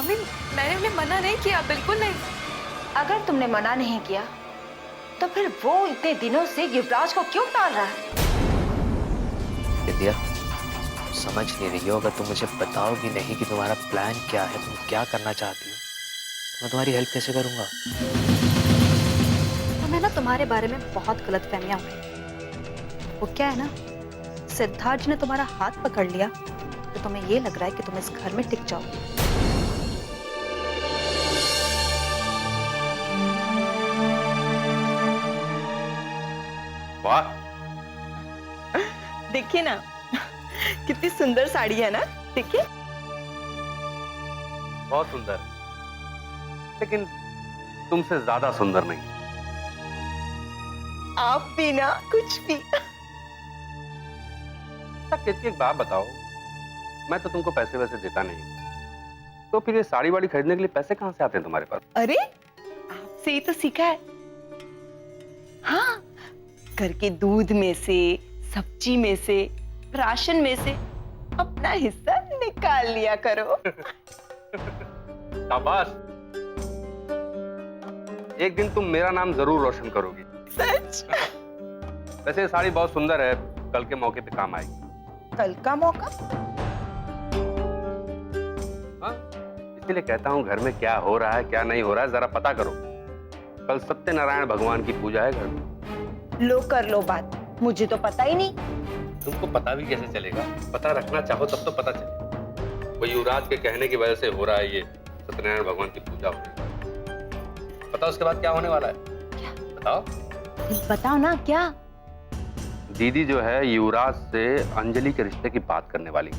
Mummy, मैंने उन्हें मना नहीं किया, बिल्कुल नहीं। अगर तुमने मना नहीं किया तो फिर वो इतने दिनों से युवराज को क्यों टाल रहा है? विद्या, समझ नहीं रही हो। अगर तुम मुझे बताओगी नहीं कि तुम्हारा प्लान क्या है, तुम क्या करना चाहती हो, तो मैं तुम्हारी हेल्प कैसे करूंगा? हमें ना तुम्हारे बारे में बहुत गलतफहमियां हुई। वो क्या है ना, सिद्धार्थ ने तुम्हारा हाथ पकड़ लिया तो तुम्हें ये लग रहा है कि तुम इस घर में टिक जाओगे। वाह, देखिए ना, कितनी सुंदर साड़ी है ना, देखिए। बहुत सुंदर, लेकिन तुमसे ज्यादा सुंदर नहीं। आप भी ना, कुछ भी। कितनी एक बात बताओ, मैं तो तुमको पैसे वैसे देता नहीं, तो फिर ये साड़ी वाड़ी खरीदने के लिए पैसे कहां से आते हैं तुम्हारे पास? अरे, आपसे ही तो सीखा है। हाँ, घर के दूध में से, सब्जी में से, राशन में से अपना हिस्सा निकाल लिया करो। शाबाश, एक दिन तुम मेरा नाम जरूर रोशन करोगी। सच? वैसे ये साड़ी बहुत सुंदर है, कल के मौके पे काम आएगी। कल का मौका? हाँ, इसीलिए कहता हूँ घर में क्या हो रहा है क्या नहीं हो रहा है जरा पता करो। कल सत्यनारायण भगवान की पूजा है घर में। लो कर लो बात, मुझे तो पता ही नहीं। तुमको पता भी कैसे चलेगा? पता रखना चाहो तब तो पता चले। वो युवराज के कहने की वजह से हो रहा है, ये सत्यनारायण भगवान की पूजा हो रही है। पता उसके बाद क्या होने वाला है? क्या? बताओ। बताओ ना, क्या? दीदी जो है युवराज से अंजलि के रिश्ते की बात करने वाली।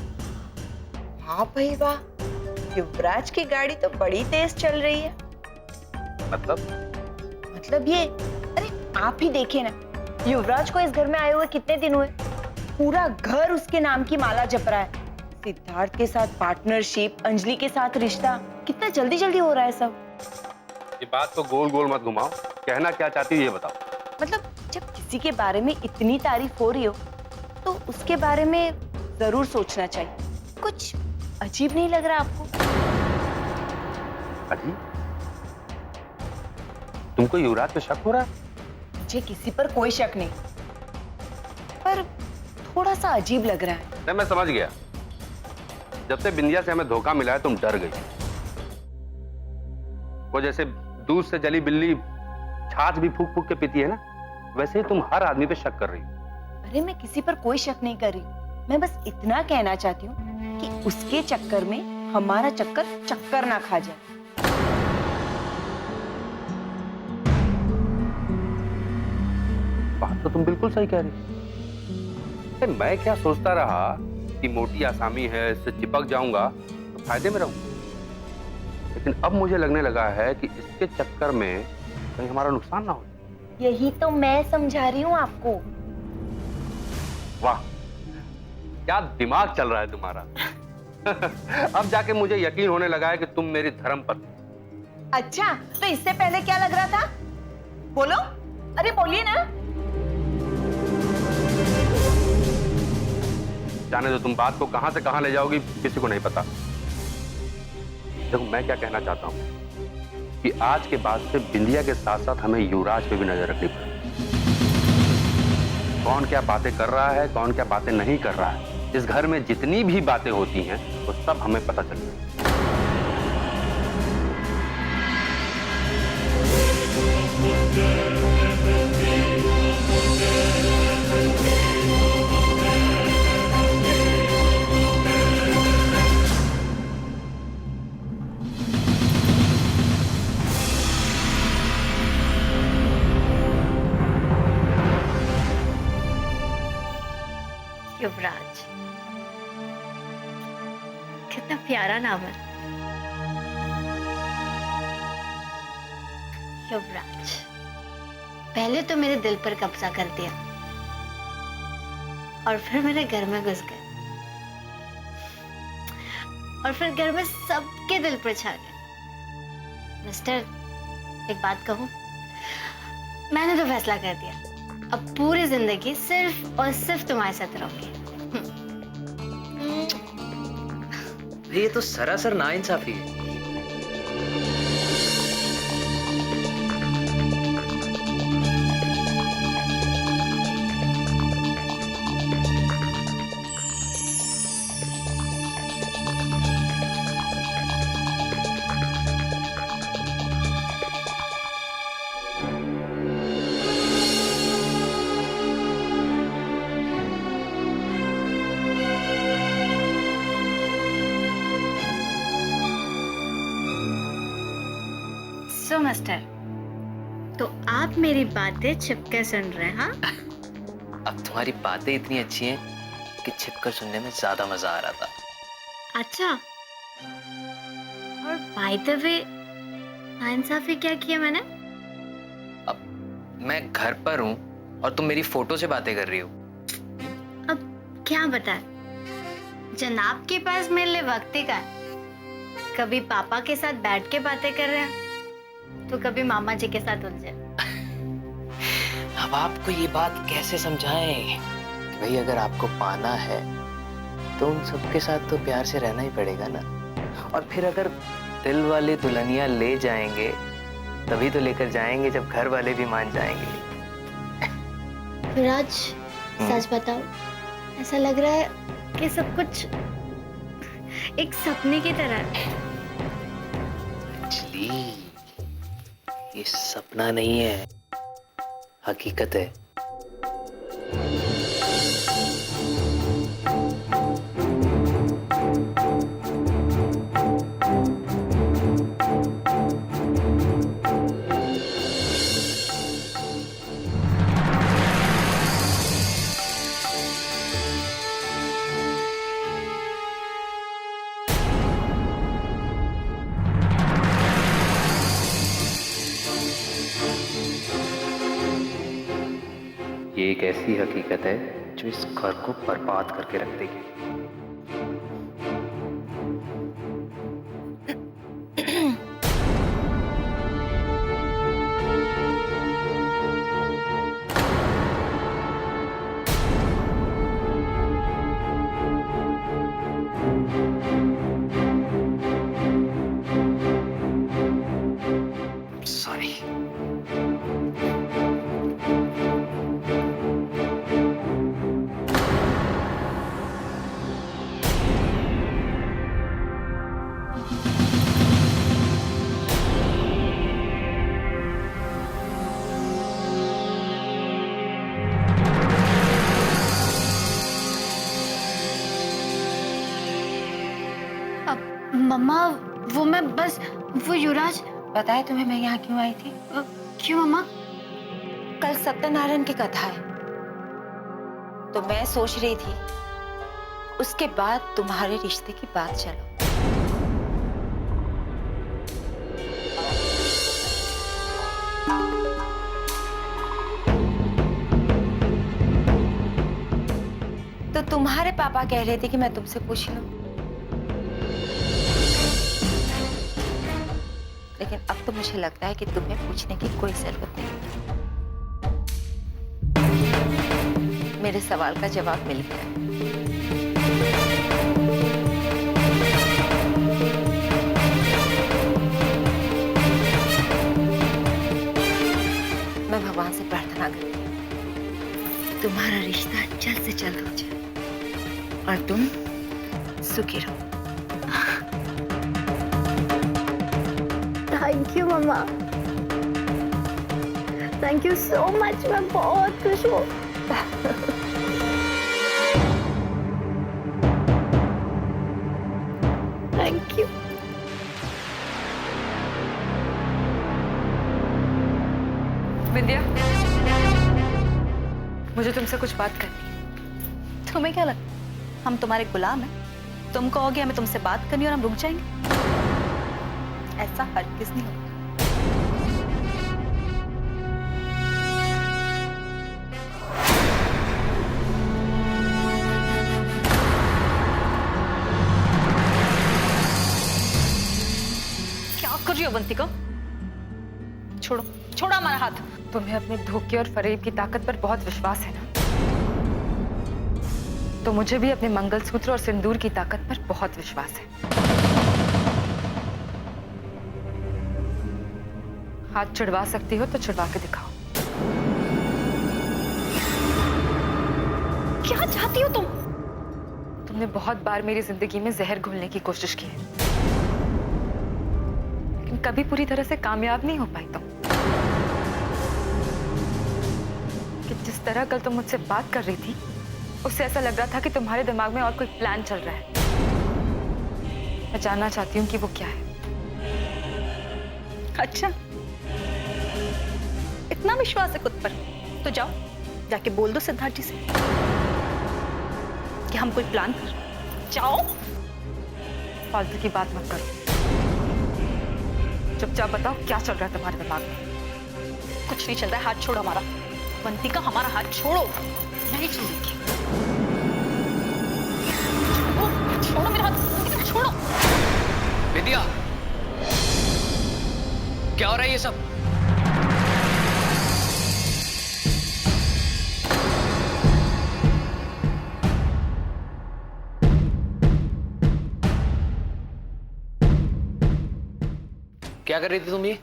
हाँ भाई वाह, युवराज की गाड़ी तो बड़ी तेज चल रही है। मतलब ये, अरे आप ही देखिए ना, युवराज को इस घर में आए हुए कितने दिन हुए? पूरा घर उसके नाम की माला जप रहा है। सिद्धार्थ के साथ पार्टनरशिप, अंजलि के साथ रिश्ता, कितना जल्दी जल्दी हो रहा है सब। ये बात को गोल गोल मत घुमाओ, कहना क्या चाहती हो ये बताओ। मतलब जब किसी के बारे में इतनी तारीफ हो रही हो तो उसके बारे में जरूर सोचना चाहिए। कुछ अजीब नहीं लग रहा आपको? अजीब? तुमको युवराज पे शक हो रहा है? मुझे किसी पर कोई शक नहीं, पर थोड़ा सा अजीब लग रहा है। नहीं, मैं समझ गया। जब से बिंदिया से हमें धोखा मिला है तुम डर गई। वो जैसे दूध से जली बिल्ली छाछ भी फूक फूक के पीती है ना, वैसे ही तुम हर आदमी पे शक कर रही हो। अरे मैं किसी पर कोई शक नहीं कर रही, मैं बस इतना कहना चाहती हूँ कि उसके चक्कर में हमारा चक्कर ना खा जाए। बात तो तुम बिल्कुल सही कह रही हो। मैं क्या सोचता रहा कि मोटी आसामी है, इससे चिपक जाऊंगा तो फायदे में रहूंगा, लेकिन अब मुझे लगने लगा है कि इसके चक्कर में कहीं हमारा नुकसान ना हो। यही तो मैं समझा रही हूँ आपको। वाह, क्या दिमाग चल रहा है तुम्हारा। अब जाके मुझे यकीन होने लगा है कि तुम मेरी धर्मपत्नी। अच्छा, तो इससे पहले क्या लग रहा था? बोलो, अरे बोलिए ना। जाने दो, तुम बात को कहां से कहां ले जाओगी किसी को नहीं पता। देखो मैं क्या कहना चाहता हूं कि आज के बाद से बिंदिया के साथ साथ हमें युवराज पे भी नजर रखनी पड़ेगी। कौन क्या बातें कर रहा है, कौन क्या बातें नहीं कर रहा है, इस घर में जितनी भी बातें होती हैं वो सब हमें पता चल जाए। युवराज, कितना प्यारा नाम है। युवराज, पहले तो मेरे दिल पर कब्जा कर दिया और फिर मेरे घर में घुस गए और फिर घर में सबके दिल पर छा गए। मिस्टर, एक बात कहूं, मैंने तो फैसला कर दिया, अब पूरी जिंदगी सिर्फ और सिर्फ तुम्हारे साथ रहूंगी। ये तो सरासर नाइंसाफी है। मिस्टर, तो आप मेरी बातें छिपकर सुन रहे हैं? हाँ, अब तुम्हारी बातें इतनी अच्छी हैं कि छिपकर सुनने में ज्यादा मजा आ रहा था। अच्छा। और बाय द वे, नाइंसाफी क्या किया मैंने? अब मैं घर पर हूँ और तुम मेरी फोटो से बातें कर रही हो। अब क्या बताएं? जनाब के पास मेरे लिए वक्त ही का है। कभी पापा के साथ बैठ के बातें कर रहे हैं, तो कभी मामा जी के साथ उलझे। अब आपको ये बात कैसे समझाएं कि भाई अगर आपको पाना है तो उन सबके साथ तो प्यार से रहना ही पड़ेगा ना। और फिर अगर दिल वाले दुल्हनिया ले जाएंगे तभी तो लेकर जाएंगे जब घर वाले भी मान जाएंगे। राज, सच बताओ, ऐसा लग रहा है कि सब कुछ एक सपने की तरह है। अंजलि, ये सपना नहीं है, हकीकत है। ये एक ऐसी हकीकत है जो इस घर को बर्बाद करके रख देगी। सॉरी। मम्मा, वो युवराज। बताए तुम्हें मैं यहाँ क्यों आई थी? क्यों मम्मा? कल सत्यनारायण की कथा है, तो मैं सोच रही थी उसके बाद तुम्हारे रिश्ते की बात चलो। तो तुम्हारे पापा कह रहे थे कि मैं तुमसे पूछ लूं, लेकिन अब तो मुझे लगता है कि तुम्हें पूछने की कोई जरूरत नहीं। मेरे सवाल का जवाब मिल गया। मैं भगवान से प्रार्थना करती हूँ तुम्हारा रिश्ता जल्द से जल्द हो जाए और तुम सुखी रहो। थैंक यू मम्मा, थैंक यू सो मच। मैं बहुत खुश हूँ। Thank you. विद्या, मुझे तुमसे कुछ बात करनी है। तुम्हें क्या लगता है हम तुम्हारे गुलाम हैं? तुम कहोगे हमें तुमसे बात करनी और हम रुक जाएंगे? ऐसा हरगिज़ नहीं होता। क्या कर रही हो अवंतिका? छोड़ो, छोड़ो हमारा हाथ। तुम्हें अपने धोखे और फरेब की ताकत पर बहुत विश्वास है ना? तो मुझे भी अपने मंगलसूत्र और सिंदूर की ताकत पर बहुत विश्वास है। हाथ छुड़वा सकती हो तो छुड़वा के दिखाओ। क्या चाहती हो तुम? तुमने बहुत बार मेरी जिंदगी में जहर घोलने की कोशिश की है, लेकिन कभी पूरी तरह से कामयाब नहीं हो पाई तुम। कि जिस तरह कल तुम मुझसे बात कर रही थी, उससे ऐसा लग रहा था कि तुम्हारे दिमाग में और कोई प्लान चल रहा है। मैं जानना चाहती हूँ कि वो क्या है। अच्छा, इतना विश्वास है खुद पर, तो जाओ जाके बोल दो सिद्धार्थ जी से कि हम कोई प्लान कर। जाओ, फालतू की बात मत करो। चुपचाप बताओ क्या चल रहा है तुम्हारे दिमाग में। कुछ नहीं चल रहा है, हाथ छोड़ो हमारा। अवंतिका, हमारा हाथ छोड़ो। नहीं छोड़ेगी। छोड़ो मेरा हाथ, अवंतिका, छोड़ो। विद्या, क्या हो रहा है ये सब? क्या कर रही थी तुम ये?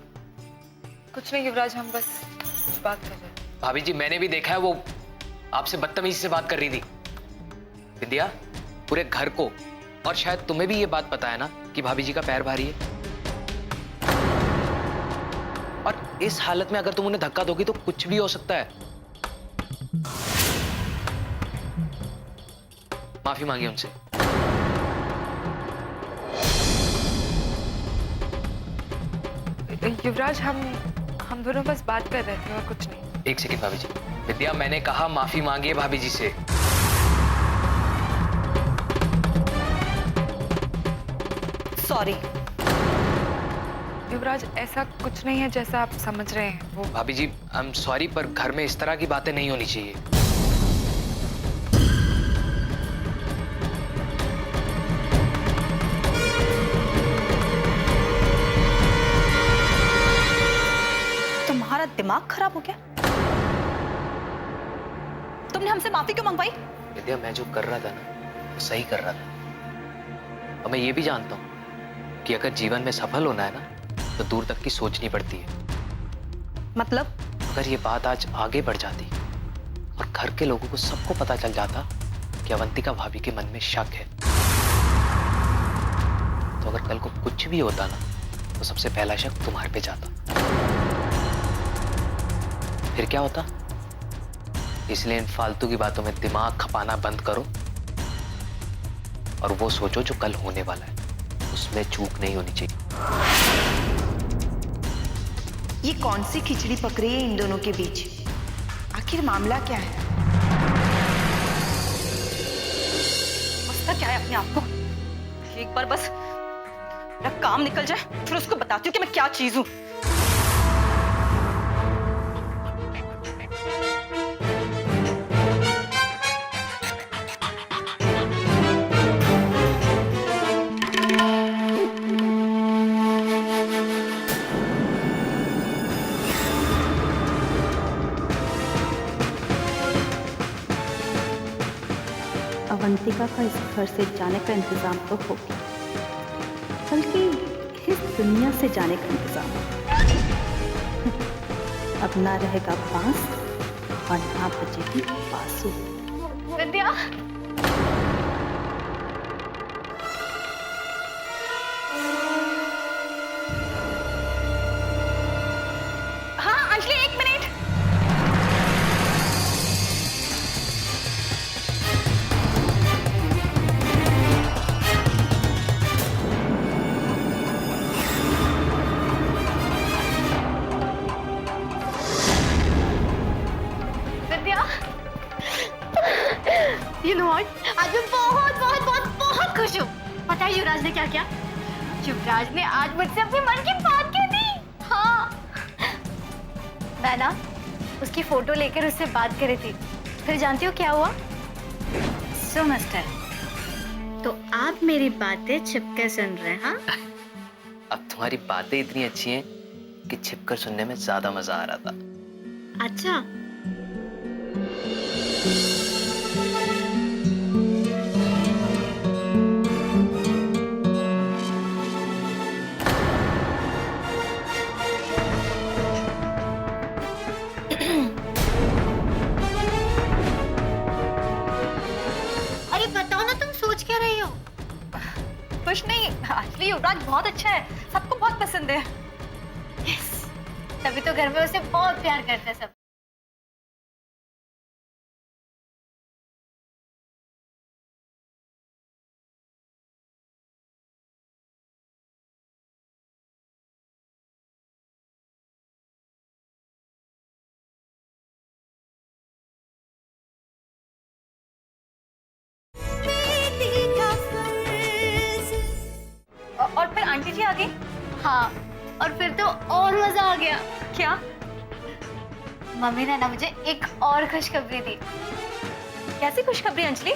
कुछ नहीं युवराज, हम बस बात कर रहे हैं। भाभी जी, मैंने भी देखा है वो आपसे बदतमीजी से बात कर रही थी। विद्या, पूरे घर को और शायद तुम्हें भी ये बात पता है ना कि भाभी जी का पैर भारी है, और इस हालत में अगर तुम उन्हें धक्का दोगी तो कुछ भी हो सकता है। माफी मांगी उनसे। युवराज, हम दोनों बस बात कर रहे थे और कुछ नहीं। एक सेकंड भाभी जी। विद्या, मैंने कहा माफी मांगिए भाभी जी से। सॉरी। युवराज, ऐसा कुछ नहीं है जैसा आप समझ रहे हैं। वो भाभी जी, आई एम सॉरी, पर घर में इस तरह की बातें नहीं होनी चाहिए। तुम्हारा दिमाग खराब हो गया? तुमने हमसे माफी क्यों मंगवाई? विद्या, मैं जो कर रहा था ना वो सही कर रहा था, और मैं ये भी जानता हूँ कि अगर जीवन में सफल होना है ना तो दूर तक की सोचनी पड़ती है। मतलब? अगर ये बात आज आगे बढ़ जाती और घर के लोगों को सबको पता चल जाता कि अवंतिका भाभी के मन में शक है, तो अगर कल को कुछ भी होता ना तो सबसे पहला शक तुम्हारे पे जाता। फिर क्या होता? इसलिए इन फालतू की बातों में दिमाग खपाना बंद करो और वो सोचो जो कल होने वाला है, उसमें चूक नहीं होनी चाहिए। ये कौन सी खिचड़ी पक रही है इन दोनों के बीच? आखिर मामला क्या है? समझता क्या है अपने आप को? एक बार बस मेरा काम निकल जाए फिर उसको बताती हूँ कि मैं क्या चीज हूँ। अवंतिका का इस घर से जाने का इंतजाम तो हो गया, बल्कि इस दुनिया से जाने का इंतजाम। अब ना रहेगा बांस और ना बजेगी बांसुरी। विद्या, हाँ अंजलि, एक minute. Vidya, you know what, आज मैं बहुत बहुत बहुत बहुत खुश हूँ। पता है युवराज ने क्या किया? युवराज ने आज मुझसे अपने मन की बात कह दी। हाँ, मैं ना उसकी फोटो लेकर उससे बात कर रही थी। फिर जानती हो क्या हुआ? सो मिस्टर, तो आप मेरी बातें छिपकर सुन रहे हैं? हाँ, अब तुम्हारी बातें इतनी अच्छी हैं कि छिपकर सुनने में ज्यादा मजा आ रहा था। अच्छा। अरे बताओ ना, तुम सोच क्या रही हो? कुछ नहीं, एक्चुअली युवराज बहुत अच्छा है, सबको बहुत पसंद है। Yes, तभी तो घर में उसे बहुत प्यार करते हैं सब। अंजलि आ गई? हाँ, और फिर तो और मजा आ गया। क्या? मम्मी ने ना मुझे एक और खुशखबरी दी। कैसी खुशखबरी अंजलि?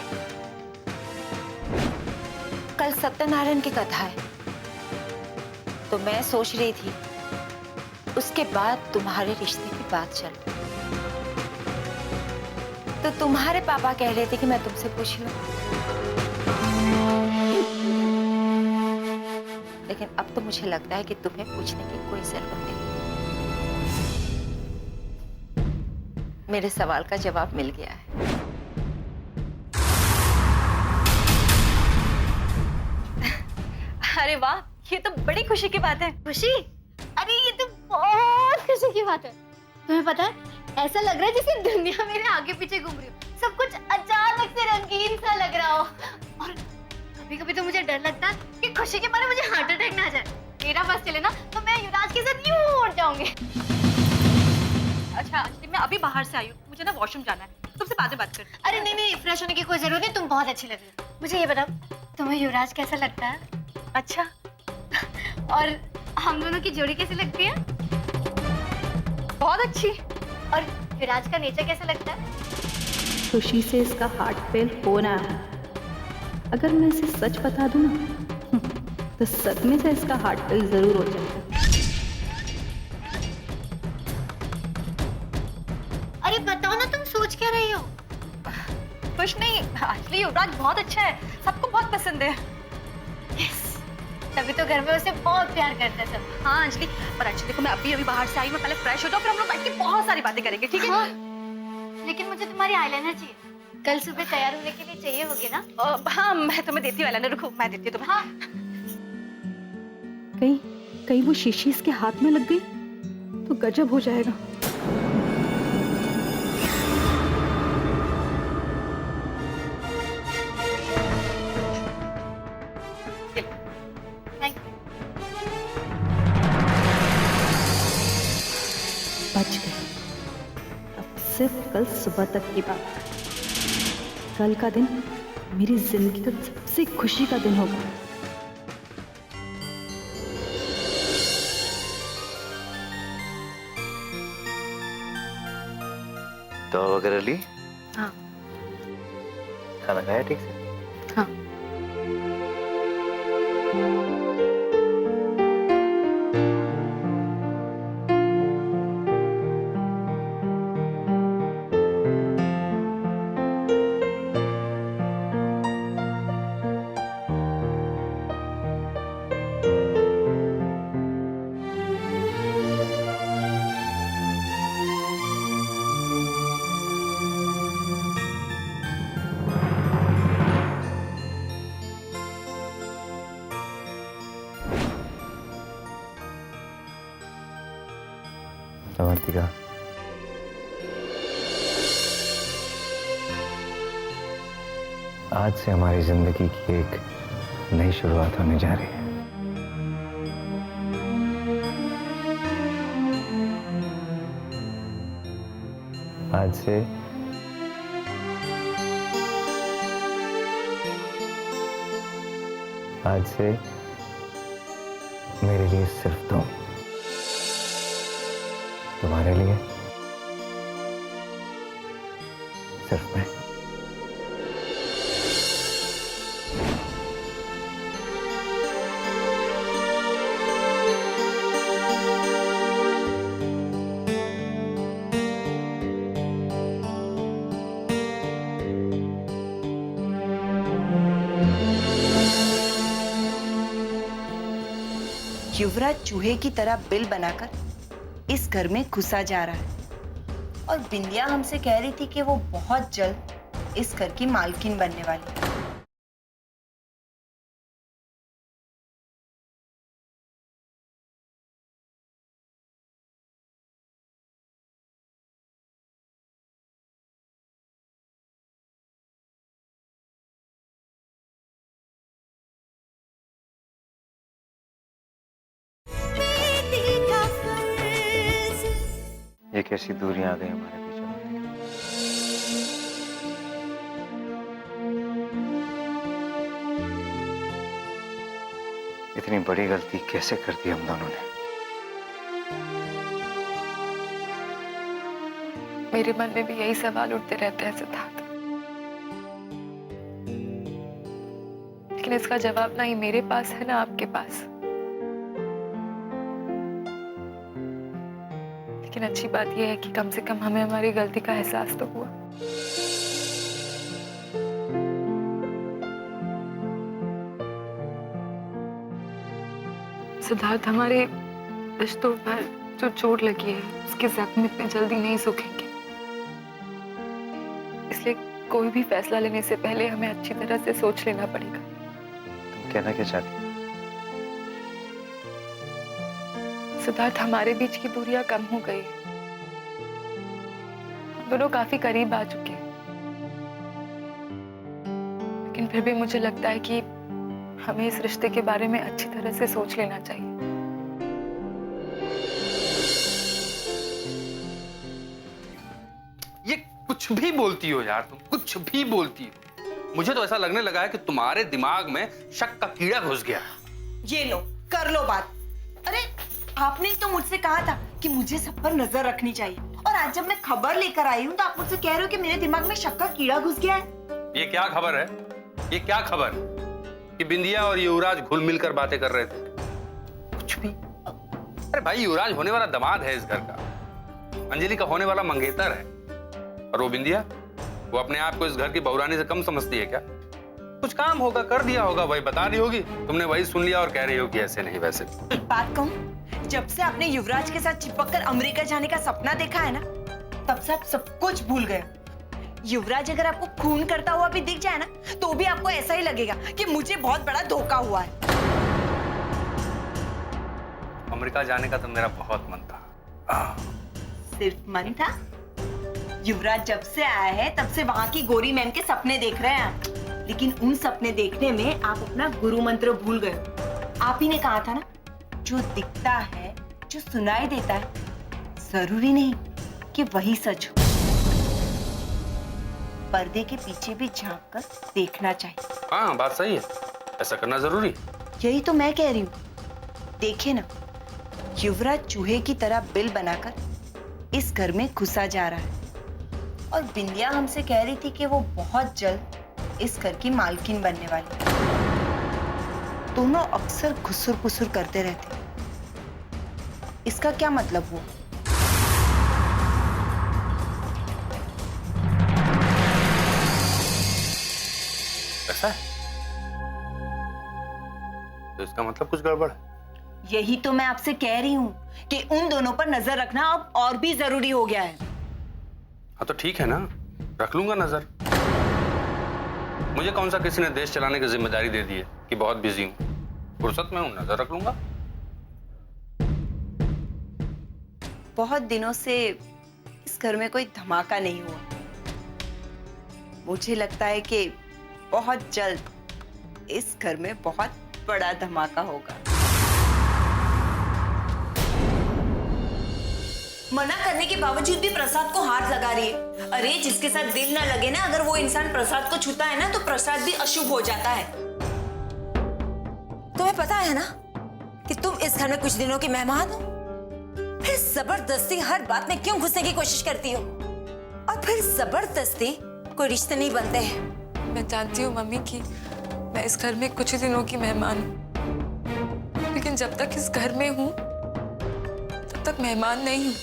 कल सत्यनारायण की कथा है, तो मैं सोच रही थी उसके बाद तुम्हारे रिश्ते की बात चल रही। तो तुम्हारे पापा कह रहे थे कि मैं तुमसे पूछ लूं, लेकिन अब तो मुझे लगता है कि तुम्हें पूछने की कोई जरूरत नहीं। मेरे सवाल का जवाब मिल गया है। अरे वाह, ये तो बड़ी खुशी की बात है। खुशी? अरे ये तो बहुत खुशी की बात है। तुम्हें पता है, ऐसा लग रहा है जैसे दुनिया मेरे आगे पीछे घूम रही हो। सब कुछ अचानक से रंगीन सा लग रहा हो। और कभी कभी तो मुझे डर लगता है कि खुशी के मारे मुझे हार्ट अटैक ना आ जाए। मेरा बस चले ना तो मैं युवराज के साथ यूं उड़ जाऊंगी। अच्छा अंजलि, मैं अभी बाहर से आई हूँ, मुझे ना वॉशरूम जाना है, तुमसे बाद में बात करती हूँ। अरे नहीं नहीं, फ्रेश होने की कोई जरूरत नहीं, तुम बहुत अच्छी लग रही हो। मुझे ये बताओ, तुम्हें युवराज कैसा लगता है? अच्छा, और हम दोनों की जोड़ी कैसी लगती है? बहुत अच्छी। और विराज का नेचर कैसा लगता है? खुशी से इसका हार्ट फेल होना है। अगर मैं इसे सच बता दूं ना, तो सदमे से इसका हार्ट फेल जरूर हो जाएगा। अरे बताओ ना, तुम सोच क्या रही हो? कुछ नहीं अंजलि, युवराज बहुत अच्छा है, सबको बहुत पसंद है। तभी तो घर में उसे बहुत प्यार करते हैं सब। हाँ अंजलि, पर एक्चुअली देखो मैं अभी बाहर से आई हूँ, मैं पहले फ्रेश हो जाऊँ, फिर हम लोग बैठ के बहुत सारी बातें करेंगे, ठीक है? हाँ, लेकिन मुझे तुम्हारी आईलाइनर चाहिए। कल सुबह तैयार होने के लिए चाहिए होगी ना? हाँ, मैं तुम्हें देती हूँ आईलाइनर, रुको मैं देती हूँ तुम्हें। हाँ। कहीं कहीं वो शीशी इसके हाथ में लग गई तो गजब हो जाएगा। Thank you. बच गए। अब सिर्फ कल सुबह तक की बात। कल का दिन मेरी जिंदगी का सबसे खुशी का दिन होगा। तो वगैरह ली? हाँ। खाना खाया ठीक से? हाँ। अवंतिका, आज से हमारी जिंदगी की एक नई शुरुआत होने जा रही है। आज से मेरे लिए सिर्फ तुम, तुम्हारे लिए सिर्फ मैं। युवराज चूहे की तरह बिल बनाकर इस घर में घुसा जा रहा है और बिंदिया हमसे कह रही थी कि वो बहुत जल्द इस घर की मालकिन बनने वाली है। ये कैसी दूरियां आ गई हमारे बीच में? इतनी बड़ी गलती कैसे कर दी हम दोनों ने। मेरे मन में भी यही सवाल उठते रहते हैं सिद्धार्थ, लेकिन इसका जवाब ना ही मेरे पास है ना आपके पास। लेकिन अच्छी बात यह है कि कम से कम हमें हमारी गलती का एहसास तो हुआ। सिद्धार्थ, हमारे रिश्तों पर जो चोट लगी है उसके जख्म इतने जल्दी नहीं सूखेंगे, इसलिए कोई भी फैसला लेने से पहले हमें अच्छी तरह से सोच लेना पड़ेगा। तुम कहना क्या चाहती? सिद्धार्थ, हमारे बीच की दूरियां कम हो गई, हम दोनों काफी करीब आ चुके हैं, लेकिन फिर भी मुझे लगता है कि हमें इस रिश्ते के बारे में अच्छी तरह से सोच लेना चाहिए। ये कुछ भी बोलती हो यार, तुम कुछ भी बोलती हो। मुझे तो ऐसा लगने लगा है कि तुम्हारे दिमाग में शक का कीड़ा घुस गया। ये लो, कर लो बात। अरे आपने ही तो मुझसे कहा था कि मुझे सब पर नजर रखनी चाहिए, और आज जब मैं खबर लेकर आई हूँ तो आप मुझसे कह रहे हो कि मेरे दिमाग में शक का कीड़ा घुस गया है। ये क्या खबर है? ये क्या खबर कि बिंदिया और युवराज घुल मिलकर बातें कर रहे थे? कुछ भी। अरे भाई, युवराज होने वाला दामाद है इस घर का, अंजलि का होने वाला मंगेतर है, और वो बिंदिया, वो अपने आप को इस घर की बहुरानी से कम समझती है क्या? कुछ काम होगा, कर दिया होगा, वही बता रही होगी, तुमने वही सुन लिया और कह रही हो कि ऐसे नहीं वैसे। एक बात कहूँ, जब से आपने युवराज के साथ चिपक कर अमेरिका जाने का सपना देखा है ना, तब से आप सब कुछ भूल गए। युवराज अगर आपको खून करता हुआ भी दिख जाए ना, तो भी आपको ऐसा ही लगेगा कि मुझे बहुत बड़ा धोखा हुआ है। अमेरिका जाने का तो मेरा बहुत मन था। सिर्फ मन था? युवराज जब से आया है तब से वहां की गोरी मैम के सपने देख रहे हैं आप, लेकिन उन सपने देखने में आप अपना गुरु मंत्र भूल गए। आप ही ने कहा था ना, जो दिखता है, जो सुनाई देता है, जरूरी नहीं कि वही सच हो। पर्दे के पीछे भी झांक कर देखना चाहिए। हाँ, बात सही है, ऐसा करना जरूरी। यही तो मैं कह रही हूँ। देखिए ना, युवराज चूहे की तरह बिल बनाकर इस घर में घुसा जा रहा है, और बिंदिया हमसे कह रही थी कि वो बहुत जल्द इस घर की मालकिन बनने वाली है। दोनों अक्सर घुसुर पुसुर करते रहते। इसका क्या मतलब हुआ? ऐसा है? तो इसका मतलब कुछ गड़बड़ है। यही तो मैं आपसे कह रही हूँ कि उन दोनों पर नजर रखना अब और भी जरूरी हो गया है। हाँ तो ठीक है ना, रख लूंगा नजर। मुझे कौन सा किसी ने देश चलाने की जिम्मेदारी दे दी है कि बहुत बिजी हूँ? फुर्सत में हूँ, नजर रख लूंगा। बहुत दिनों से इस घर में कोई धमाका नहीं हुआ। मुझे लगता है कि बहुत जल्द इस घर में बहुत बड़ा धमाका होगा। मना करने के बावजूद भी प्रसाद को हाथ लगा रही है। अरे जिसके साथ दिल ना लगे ना, अगर वो इंसान प्रसाद को छूता है ना, तो प्रसाद भी अशुभ हो जाता है। तुम्हें पता है ना कि तुम इस घर में कुछ दिनों की मेहमान हो, फिर जबरदस्ती हर बात में क्यों घुसने की कोशिश करती हो? और फिर जबरदस्ती कोई रिश्ते नहीं बनते हैं। मैं जानती हूँ मम्मी कि मैं इस घर में कुछ ही दिनों की मेहमान हूँ, लेकिन जब तक इस घर में हूँ तब तक मेहमान नहीं हूँ।